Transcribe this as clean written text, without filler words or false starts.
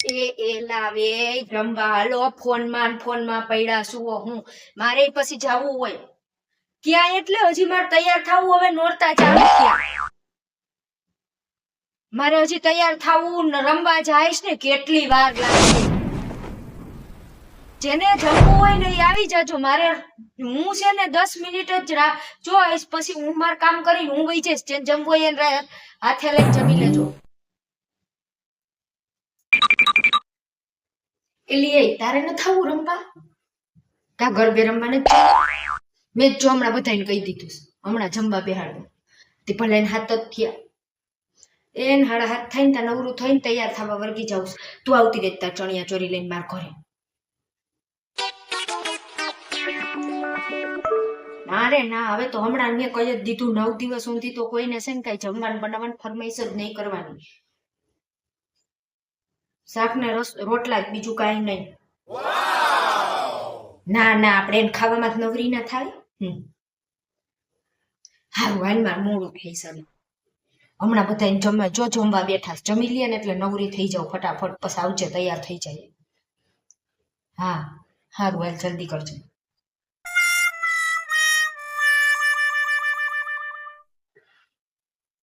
એ લાવે જમવા હાલો ફોનમાં પડ્યા સુવો હું મારે પછી જવું હોય ક્યાં એટલે હજી મારે તૈયાર થવું હવે નોરતા ચાલુ થયા મારે હજી તૈયાર થવું રમવા જઈશ ને કેટલી વાર લાગશે જેને જમવું હોય ને એ આવી જાજો મારે હું છે ને 10 મિનિટ જ જોઈશ પછી હું મારું કામ કરીને હું વઈ જઈશ જેને જમવું હોય એને હાથે લઈને જમી લેજો એલી તારે ન થવું રમવા કા ગરબે રમવા નથી મેં જો હમણાં બધાને કહી દીધું હમણાં જમવા બેહાડવું તે ભલે એને હાથ જ થયા એને હાડા હાથ થઈને ત્યાં નવરું થઈને તૈયાર થવા વર્ગી જાઉં તું આવતી રહે તાર ચણિયા ચોરી લઈને માર ઘરે ના રે ના હવે તો હમણાં મેં કહી જ દીધું 9 દિવસ સુધી તો કોઈને છે ને કઈ જમવાનું બનાવવાની ફરમાઈશ જ નહીં કરવાની શાક ને રોટલા જ બીજું કાંઈ નહીં ના ના આપણે એને ખાવામાં જ નવરી ના થાય હારું હાલ માર મોડું થઈ શકે હમણાં બધા જમવા જમવા બેઠા જમી લે ને એટલે નવરી થઈ જાવ ફટાફટ પછી આવજે તૈયાર થઈ જાય હા હારું હાલ જલ્દી કરજો